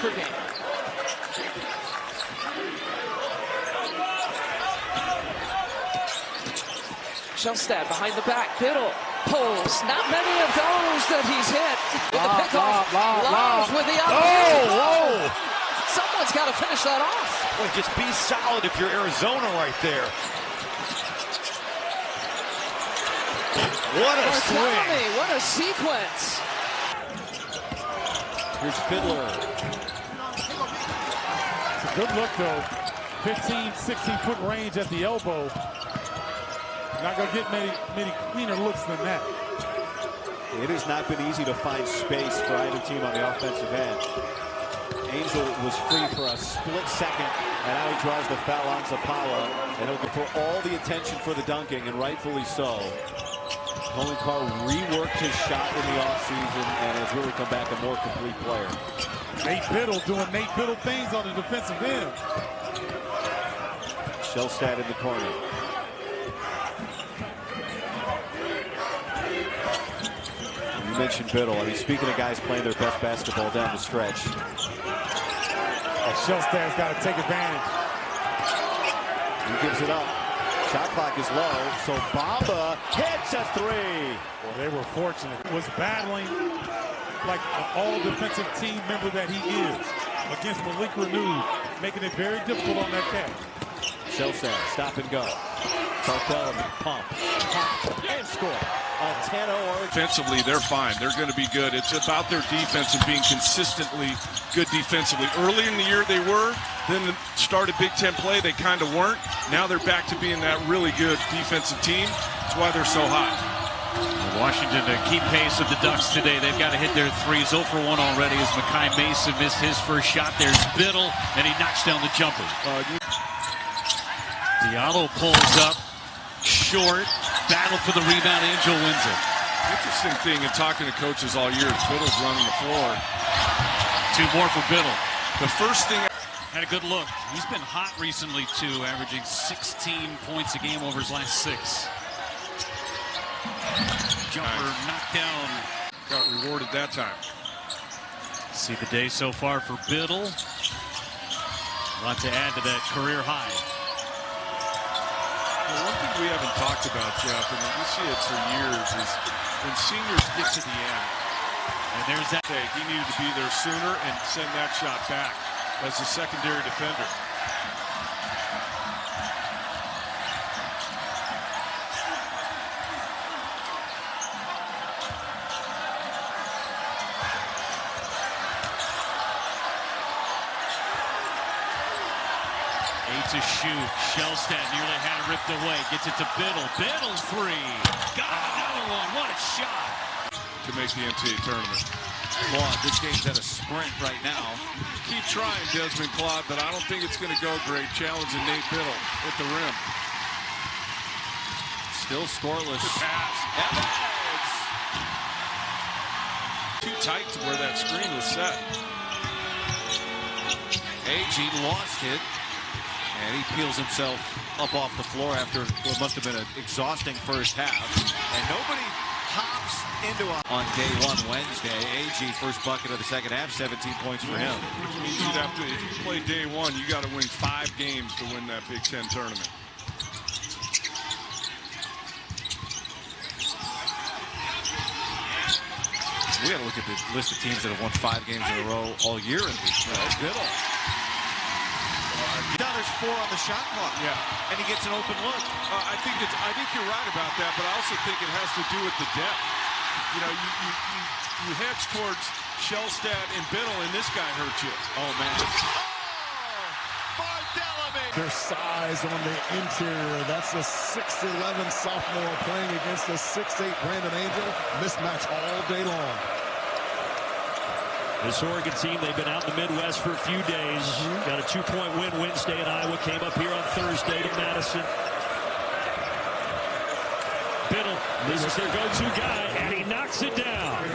per game. Shelstad behind the back. Biddle pulls. Not many of those that he's hit. With the pickoff. Love with the other. Someone's got to finish that off. Boy, just be solid if you're Arizona right there. What a swing. What a sequence. Here's Fiddler. It's a good look, though. 15, 16-foot range at the elbow. Not going to get many cleaner looks than that. It has not been easy to find space for either team on the offensive end. Angel was free for a split second, and now he draws the foul on Zapala. And it'll be for all the attention for the dunking, and rightfully so. Colin Carr reworked his shot in the offseason and has really come back a more complete player. Nate Biddle doing Nate Biddle things on the defensive end. Shelstad in the corner. You mentioned Biddle. I mean, speaking of guys playing their best basketball down the stretch. Shelstad's got to take advantage. He gives it up. Shot clock is low, so Bamba hits a three. Well, they were fortunate. Was battling like an all-defensive team member that he is against Malik Renew, making it very difficult on that catch. Shelstad, stop and go. Bartholomew, pump, and score. A 10-0. Defensively, they're fine. They're going to be good. It's about their defense and being consistently good defensively. Early in the year they were. Then the start of Big Ten play, they kind of weren't. Now they're back to being that really good defensive team. That's why they're so hot. Washington to keep pace with the Ducks today. They've got to hit their threes. 0 for 1 already as Makai Mason missed his first shot. There's Biddle, and he knocks down the jumper. Diallo pulls up. Short. Battle for the rebound. Angel wins it. Interesting thing in talking to coaches all year is Biddle's running the floor. 2 more for Biddle. The first thing... Had a good look. He's been hot recently, too, averaging 16 points a game over his last 6. Jumper knocked down. Got rewarded that time. See the day so far for Biddle. A lot to add to that career high. Well, one thing we haven't talked about, Jeff, and we see it for years, is when seniors get to the end, and there's that. He needed to be there sooner and send that shot back as a secondary defender. To shoot. Shelstad nearly had it ripped away. Gets it to Biddle. Biddle 3. Got another one. What a shot. To make the NCAA tournament. Claude, this game's at a sprint right now. Keep trying, Desmond Claude, but I don't think it's going to go great. Challenging Nate Biddle at the rim. Still scoreless. Good pass. Too tight to where that screen was set. AG lost it. And he peels himself up off the floor after what must have been an exhausting first half. And nobody hops into on day 1 Wednesday. AG first bucket of the second half, 17 points for him. Which means you'd have to, if you play day 1, you got to win 5 games to win that Big Ten tournament. We got to look at the list of teams that have won 5 games in a row all year in the Biddle. There's 4 on the shot clock. Yeah, and he gets an open look. I think you're right about that, but I also think it has to do with the depth. You know, you hedge towards Shelstad and Biddle, and this guy hurt you. Oh man! Bartholomew. Their size on the interior. That's a 6'11" sophomore playing against a 6'8" Brandon Angel. Mismatch all day long. This Oregon team, they've been out in the Midwest for a few days. Got a 2-point win Wednesday in Iowa. Came up here on Thursday to Madison. Biddle, this is their go-to guy, and he knocks it down.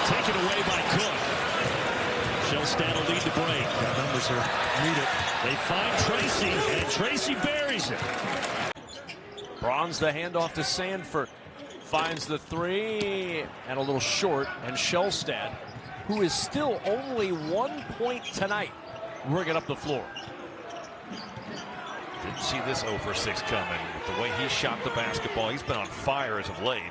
Taken away by Cook. Shelstad will lead the break. The numbers are needed. They find Tracy, and Tracy buries it. Bronze the handoff to Sanford. finds the three and a little short, and Shelstad, who is still only 1 point tonight, bringing up the floor. Didn't see this 0 for 6 coming. With the way he shot the basketball, he's been on fire as of late.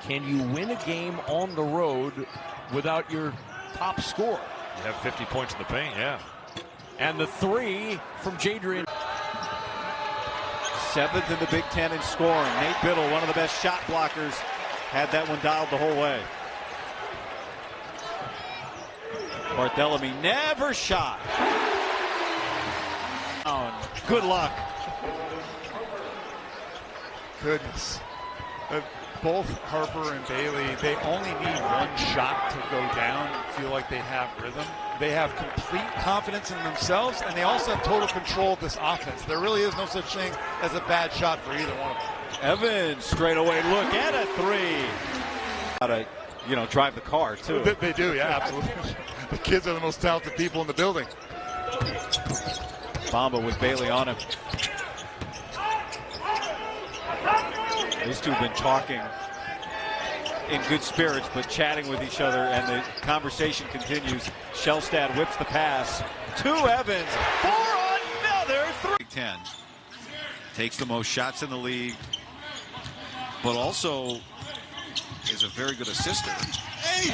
Can you win a game on the road without your top scorer? You have 50 points in the paint, yeah. And the three from Jadrian. 7th in the Big Ten in scoring. Nate Biddle, one of the best shot blockers, had that one dialed the whole way. Barthélemy never shot. Good luck. Goodness. Both Harper and Bailey, they only need one shot to go down and feel like they have rhythm. They have complete confidence in themselves, and they also have total control of this offense. There really is no such thing as a bad shot for either one of them. Evans, straight away look at a three. How to, drive the car, too. They do, yeah, absolutely. The kids are the most talented people in the building. Bamba with Bailey on him. These two have been talking in good spirits, but chatting with each other, and the conversation continues. Shelstad whips the pass to Evans for another three. Big Ten takes the most shots in the league, but also is a very good assister. Hey!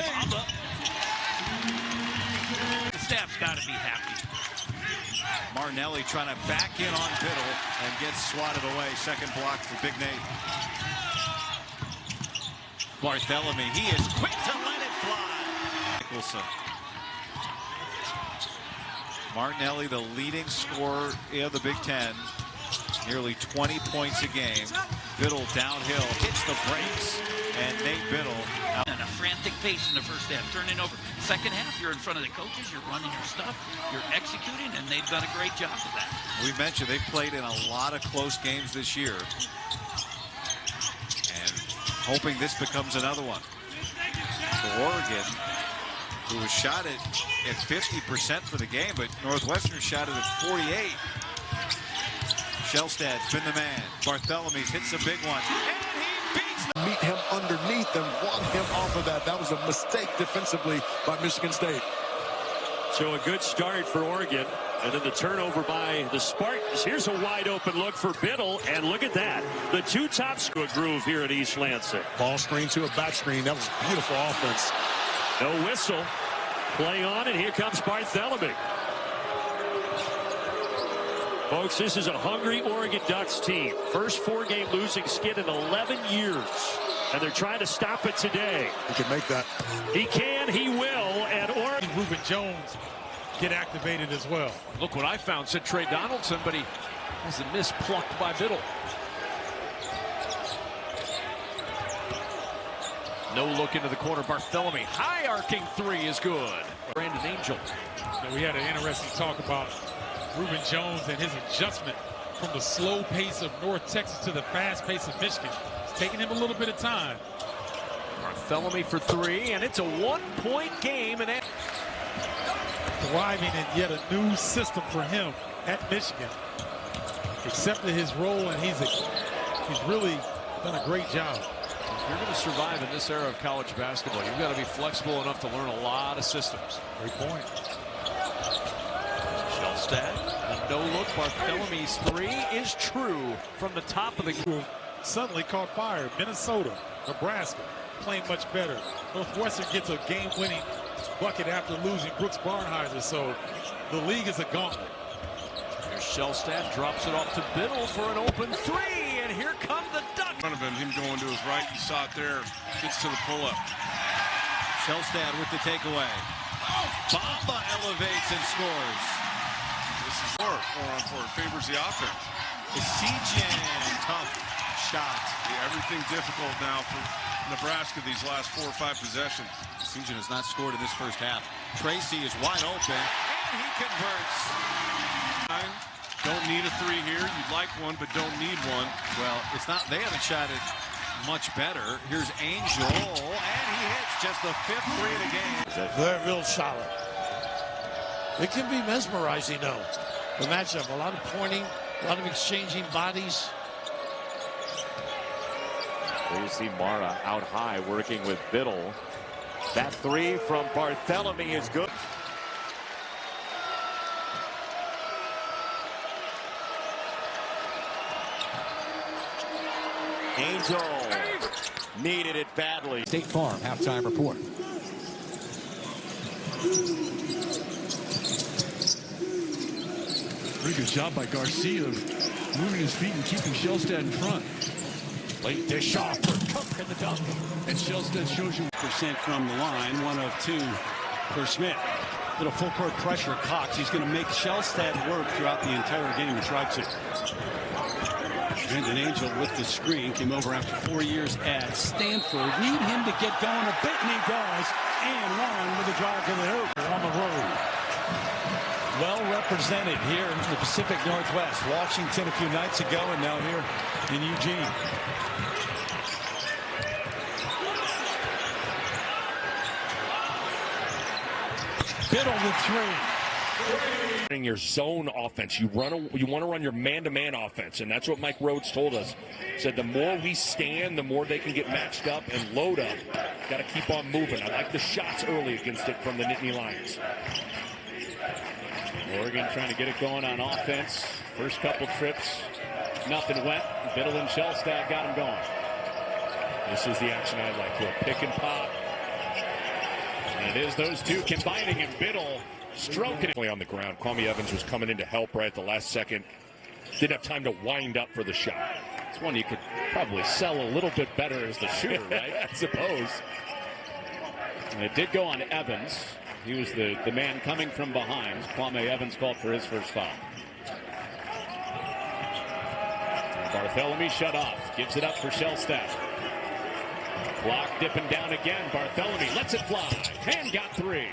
The staff's got to be happy. Martinelli trying to back in on Biddle and gets swatted away. Second block for Big Nate. Barthélemy, he is quick to let it fly. Nicholson. Martinelli, the leading scorer in the Big Ten. Nearly 20 points a game. Biddle downhill, hits the brakes, and Nate Biddle. And a frantic pace in the first half, turning over. Second half, you're in front of the coaches, you're running your stuff, you're executing, and they've done a great job of that. We mentioned they've played in a lot of close games this year. And hoping this becomes another one. For Oregon, who was shot at 50% for the game, but Northwestern shot it at 48. Shelstad's been the man. Barthélemy's hits a big one. And he beats them. Meet him underneath and walk him off of that. That was a mistake defensively by Michigan State. So a good start for Oregon. And then the turnover by the Spartans. Here's a wide open look for Biddle. And look at that. The two top score groove here at East Lansing. Ball screen to a back screen. That was beautiful offense. No whistle. Play on, and here comes Barthélemy. Folks, this is a hungry Oregon Ducks team. First 4-game losing skid in 11 years. And they're trying to stop it today. He can make that. He can, he will, and Oregon. Reuben Jones get activated as well. Look what I found, said Trey Donaldson, but he has a miss plucked by Biddle. No look into the corner. Barthélemy, high arcing three is good. Brandon Angel. Now, we had an interesting talk about Reuben Jones and his adjustment from the slow pace of North Texas to the fast pace of Michigan. It's taking him a little bit of time. Barthélemy for three, and it's a 1-point game. And thriving in yet a new system for him at Michigan. Accepted his role, and he's really done a great job. If you're going to survive in this era of college basketball, you've got to be flexible enough to learn a lot of systems. Great point. Shelstad, no look. Barthélemy's three is true from the top of the group. Suddenly caught fire. Minnesota, Nebraska playing much better. Northwestern gets a game-winning bucket after losing Brooks Barnheiser. So the league is a gauntlet. Here's Shelstad, drops it off to Biddle for an open three, and here come the Ducks. In front of him going to his right, you saw it there, gets to the pull-up. Shelstad with the takeaway. Bamba elevates and scores. This is four on four. It favors the offense. Esijian, tough shot. Yeah, everything difficult now for Nebraska these last 4 or 5 possessions. Esijian has not scored in this first half. Tracy is wide open, and he converts. Don't need a three here. You'd like one, but don't need one. Well, it's not. They haven't shot it much better. Here's Angel, and he hits just the 5th three of the game. They're real solid. It can be mesmerizing, though. The matchup, a lot of pointing, a lot of exchanging bodies. There you see Mara out high working with Biddle. That three from Barthélemy is good. Angel needed it badly. State Farm halftime report. Pretty good job by Garcia of moving his feet and keeping Shelstad in front. Late dish off for Cook in the dunk. And Shelstad shows you % from the line, 1 of 2 for Smith. Little full court pressure, Cox. He's going to make Shelstad work throughout the entire game. He tries to. Brandon Angel with the screen came over after 4 years at Stanford. Need him to get going a bit, and he does. And one with a drive to the hoop on the road. Well represented here in the Pacific Northwest. Washington a few nights ago, and now here in Eugene. Biddle with 3. Your zone offense, you want to run your man-to-man offense, and that's what Mike Rhodes told us. Said the more we stand, the more they can get matched up and load up. Got to keep on moving. I like the shots early against it from the Nittany Lions. Oregon trying to get it going on offense. First couple trips, nothing went. Biddle and Shelstad got him going. This is the action I like. A pick and pop. And it is those two combining, and Biddle stroking it on the ground. Kwame Evans was coming in to help right at the last second. Didn't have time to wind up for the shot. It's one you could probably sell a little bit better as the shooter, right? I suppose. And it did go on Evans. He was the man coming from behind. Kwame Evans called for his first foul. Barthélemy shut off. Gives it up for Shelstad. Clock dipping down again. Barthélemy lets it fly. And got 3.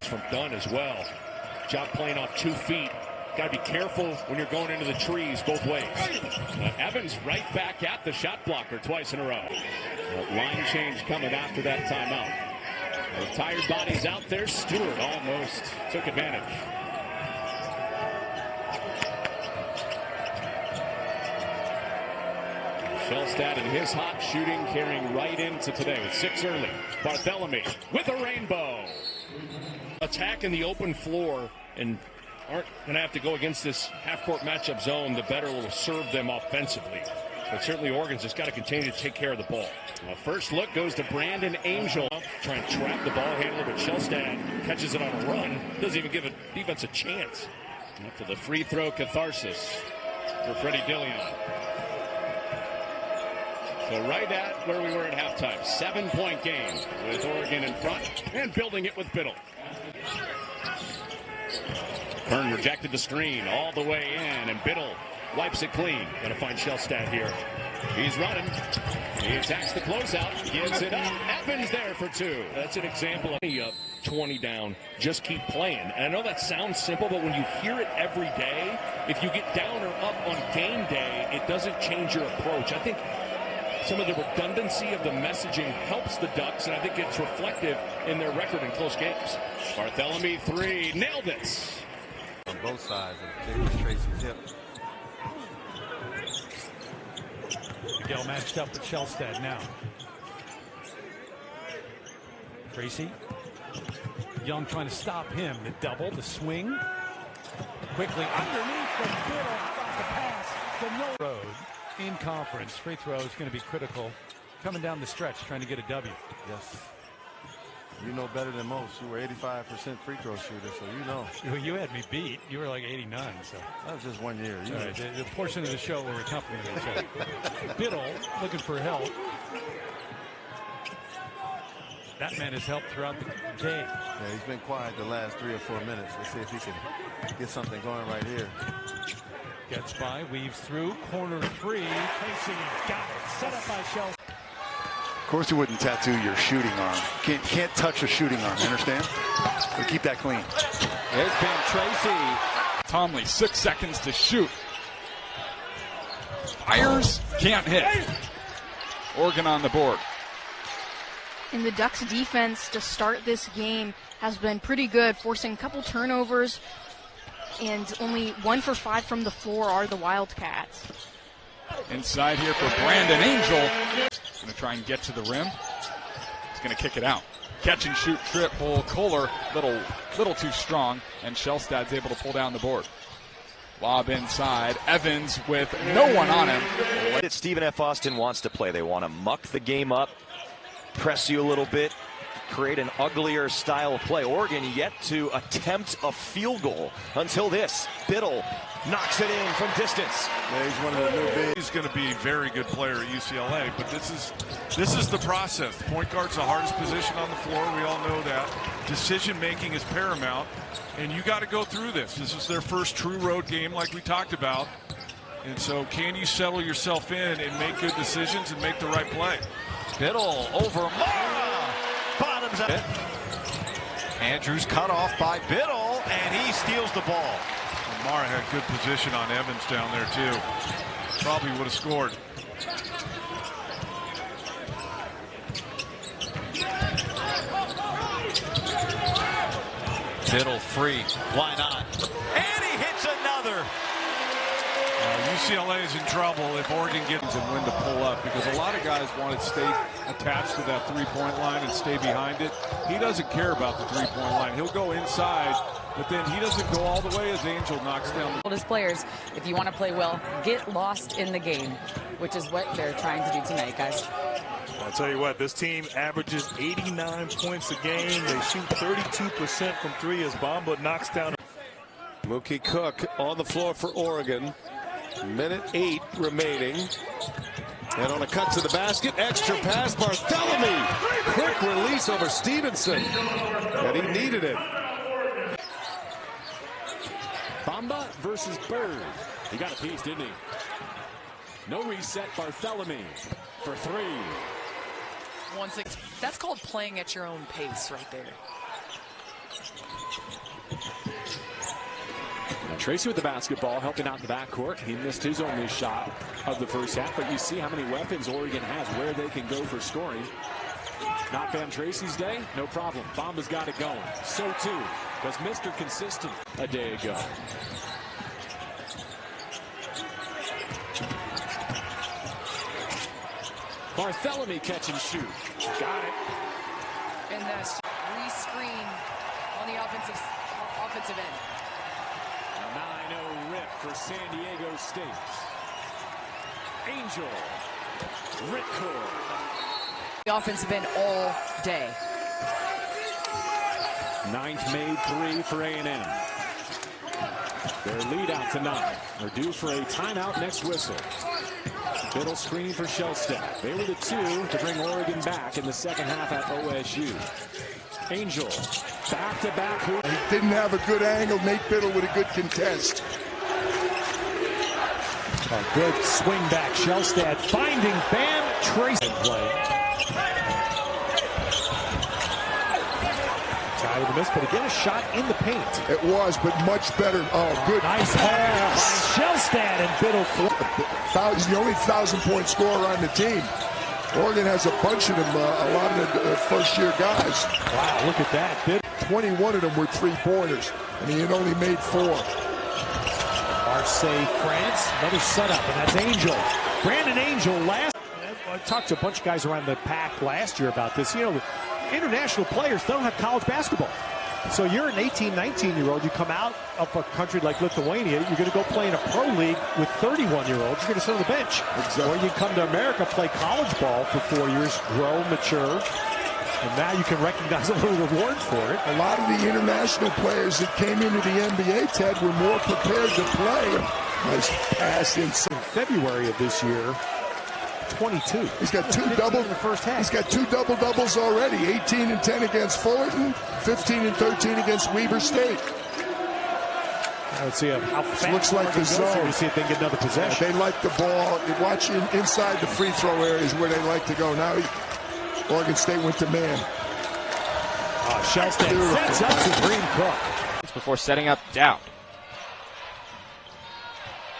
From Dunn as well. Job playing off 2 feet. Got to be careful when you're going into the trees both ways. Evans right back at the shot blocker twice in a row. Line change coming after that timeout. The tired bodies out there. Stewart almost took advantage. Shelstad and his hot shooting carrying right into today with 6 early. Barthélemy with a rainbow. Attack in the open floor and aren't going to have to go against this half-court matchup zone. The better will serve them offensively. But certainly Oregon's just got to continue to take care of the ball. Well, first look goes to Brandon Angel. Trying to trap the ball handler, but Shelstad catches it on a run. Doesn't even give a defense a chance. After the free throw catharsis for Freddie Dillon. So right at where we were at halftime. 7-point game with Oregon in front and building it with Biddle. Kern rejected the screen all the way in, and Biddle wipes it clean. Got to find Shelstad here. He's running. He attacks the closeout. Gives it up. Evans there for 2. That's an example of 20 down. Just keep playing. And I know that sounds simple, but when you hear it every day, if you get down or up on game day, it doesn't change your approach. I think some of the redundancy of the messaging helps the Ducks, and I think it's reflective in their record in close games. Barthélemy 3. Nailed it. On both sides of Davis Tracy's hip. Miguel matched up with Shelstad now. Tracy. Young trying to stop him. The double, the swing. Quickly underneath the middle. Got the pass. The no road in conference. Free throw is going to be critical. Coming down the stretch, trying to get a W. Yes. You know better than most. You were 85% free throw shooter, so you know. Well, you had me beat. You were like 89, so. That was just 1 year. Right, the portion of the show where we're accompanying each other. Biddle looking for help. That man has helped throughout the game. Yeah, he's been quiet the last 3 or 4 minutes. Let's see if he can get something going right here. Gets by, weaves through, corner 3. Casey got it. Set up by Shelstad. Of course, you wouldn't tattoo your shooting arm. Can't touch a shooting arm. You understand? So keep that clean. There's Ben Tracy. Tomley, 6 seconds to shoot. Fires, can't hit. Oregon on the board. And the Ducks defense to start this game has been pretty good, forcing a couple turnovers, and only 1 for 5 from the floor are the Wildcats. Inside here for Brandon Angel. He's going to try and get to the rim. He's going to kick it out. Catch and shoot triple. Kohler, little too strong, and Shelstad's able to pull down the board. Lob inside. Evans with no one on him. That Stephen F. Austin wants to play. They want to muck the game up, press you a little bit, create an uglier style of play. Oregon yet to attempt a field goal until this. Biddle knocks it in from distance. Yeah, he's one of the new bigs. He's going to be a very good player at UCLA, but this is the process. The point guard's the hardest position on the floor. We all know that. Decision making is paramount, and you got to go through this. This is their first true road game, like we talked about. And so, can you settle yourself in and make good decisions and make the right play? Biddle over Mara. Bottoms up. Andrews cut off by Biddle, and he steals the ball. Mara had good position on Evans down there, too. Probably would have scored. Biddle free. Why not? And he hits another. UCLA is in trouble if Oregon gets and when to pull up, because a lot of guys want to stay attached to that three-point line and stay behind it. He doesn't care about the three-point line. He'll go inside, but then he doesn't go all the way as Angel knocks down. As players, if you want to play well, get lost in the game, which is what they're trying to do tonight, guys. I'll tell you what, this team averages 89 points a game. They shoot 32% from three as Bamba knocks down. Mookie Cook on the floor for Oregon. Minute 8 remaining. And on a cut to the basket, extra pass, Bartholomew. Quick release over Stevenson. And he needed it. Bamba versus Bird. He got a piece, didn't he? No reset, Bartholomew for three. 1-6. That's called playing at your own pace right there. Now Tracy with the basketball, helping out the backcourt. He missed his only shot of the first half, but you see how many weapons Oregon has, where they can go for scoring. Not Van Tracy's day? No problem. Bamba's got it going. So too does Mr. Consistent a day ago. Bartholomew catch and shoot. Got it. And that's re-screen on the offensive end. 9-0 rip for San Diego State. Angel. Ripcord. The offensive end all day. Ninth made three for A&M. Their lead out to 9. They're due for a timeout next whistle. Biddle screening for Shelstad. They were the 2 to bring Oregon back in the second half at OSU. Angel, back-to-back. He didn't have a good angle. Nate Biddle with a good contest. A good swing back. Shelstad finding Van Tracy play. Tie with a miss, but again a shot in the paint. It was, but much better. Oh, good. Nice pass. Shelstad and Biddle. He's the only 1,000-point scorer on the team. Oregon has a bunch of them, a lot of the first-year guys. Wow, look at that. 21 of them were three-pointers, and he had only made 4. Marseille, France, another setup, and that's Angel. Brandon Angel last. I talked to a bunch of guys around the pack last year about this. You know, international players don't have college basketball. So you're an 18, 19-year-old. You come out of a country like Lithuania, you're going to go play in a pro league with 31-year-olds. You're going to sit on the bench. Exactly. Or you come to America, play college ball for 4 years, grow, mature, and now you can recognize a little reward for it. A lot of the international players that came into the NBA, Ted, were more prepared to play. Nice pass in February of this year. 22. He's got two double in the first half. He's got 2 double-doubles already. 18 and 10 against Fullerton, 15 and 13 against Weber State. Let's see how fast looks like the zone. To see if they can get another possession. They like the ball. You watch inside the free throw areas where they like to go. Now Oregon State went to man. Shelstad sets up Supreme Cook. Before setting up Dow.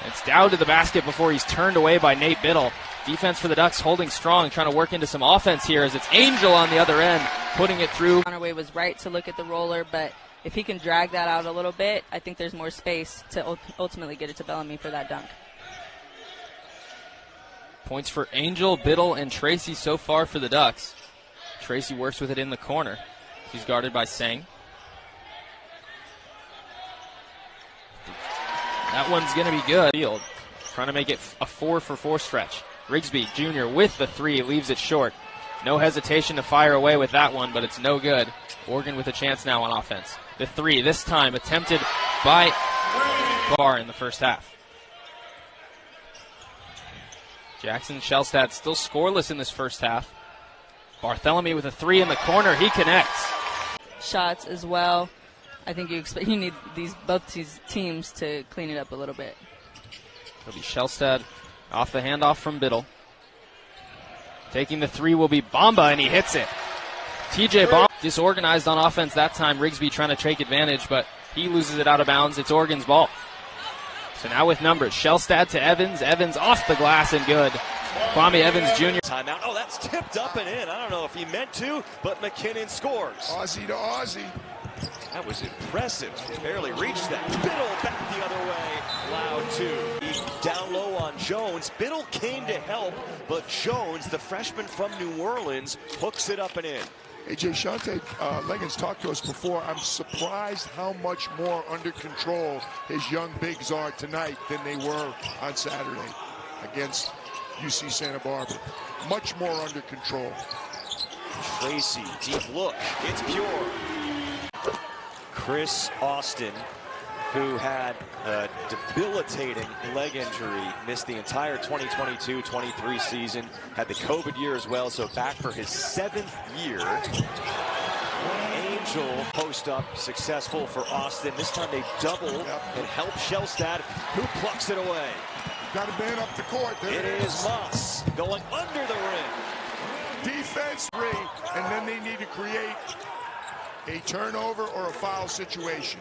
It's Dow to the basket before he's turned away by Nate Biddle. Defense for the Ducks holding strong, trying to work into some offense here as it's Angel on the other end, putting it through. Conaway was right to look at the roller, but if he can drag that out a little bit, I think there's more space to ultimately get it to Bellamy for that dunk. Points for Angel, Biddle, and Tracy so far for the Ducks. Tracy works with it in the corner. She's guarded by Sang. That one's going to be good. Field trying to make it a 4-for-4 stretch. Rigsby Jr. with the three, leaves it short. No hesitation to fire away with that one, but it's no good. Oregon with a chance now on offense. The three, this time attempted by Barr in the first half. Jackson Shelstad still scoreless in this first half. Bartholomew with a three in the corner. He connects. Shots as well. I think you need both these teams to clean it up a little bit. It'll be Shelstad off the handoff from Biddle. Taking the three will be Bamba, and he hits it. TJ Bamba disorganized on offense that time. Rigsby trying to take advantage, but he loses it out of bounds. It's Oregon's ball. So now with numbers, Shelstad to Evans. Evans off the glass and good. Kwame Evans Jr. Timeout. Oh, that's tipped up and in. I don't know if he meant to, but McKinnon scores. Aussie to Aussie. That was impressive. Barely reached that. Biddle back the other way. Loud two. Down low on Jones. Biddle came to help, but Jones, the freshman from New Orleans, hooks it up and in. AJ Shante Leggins talked to us before. I'm surprised how much more under control his young bigs are tonight than they were on Saturday against UC Santa Barbara. Much more under control. Tracy, deep look. It's pure. Chris Austin, who had a debilitating leg injury, missed the entire 2022-23 season, had the COVID year as well, so back for his 7th year. Angel post up successful for Austin. This time they double and help Shelstad, who plucks it away. Got a man up the court. There it is Moss going under the rim. Defense 3, and then they need to create a turnover or a foul situation.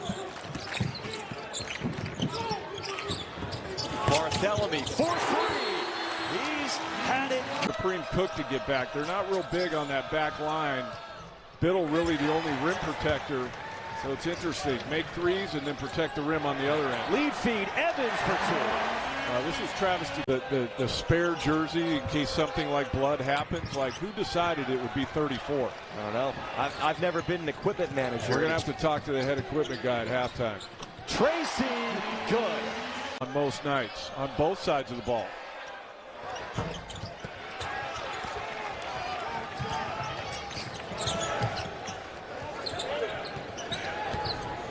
Bartholomew for three. He's had it. Supreme Cook to get back. They're not real big on that back line. Biddle really the only rim protector. So it's interesting. Make threes and then protect the rim on the other end. Lead feed, Evans for two. This is Travis, the spare jersey in case something like blood happens. Like, who decided it would be 34? I don't know. I've never been an equipment manager. We're going to have to talk to the head equipment guy at halftime. Tracy, good. On most nights, on both sides of the ball.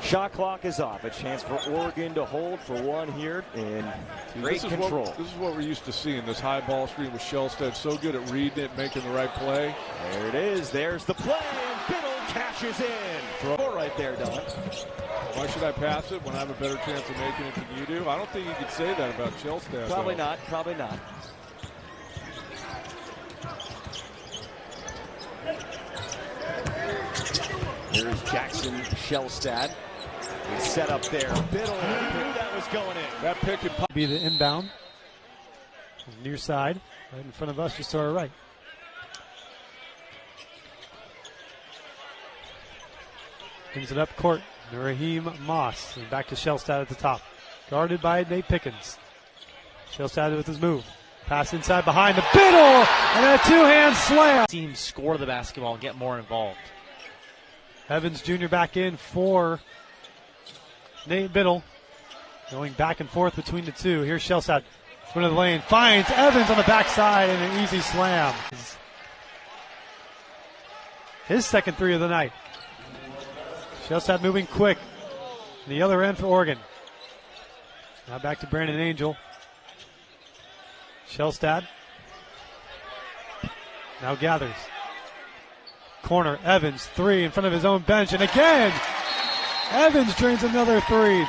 Shot clock is off. A chance for Oregon to hold for one here in great control. This is what we're used to seeing, this high ball screen with Shelstad. So good at reading it, making the right play. There it is. There's the play, and Biddle cashes in. Throw right there, Don. Why should I pass it when I have a better chance of making it than you do? I don't think you could say that about Shelstad. Probably not. Probably not. Here's Jackson Shelstad. He's set up there. Biddle knew that was going in. That pick and pop. Be the inbound. Near side, right in front of us, just to our right. Brings it up court. Raheem Moss. And back to Shelstad at the top. Guarded by Nate Pickens. Shelstad with his move. Pass inside behind the Biddle. And a two-hand slam. Teams score the basketball and get more involved. Evans Jr. back in for Nate Biddle. Going back and forth between the two. Here's Shelstad. Front of the lane. Finds Evans on the backside and an easy slam. His second three of the night. Shelstad moving quick. On the other end for Oregon. Now back to Brandon Angel. Shelstad. Now gathers. Corner, Evans, three in front of his own bench, and again, Evans drains another three.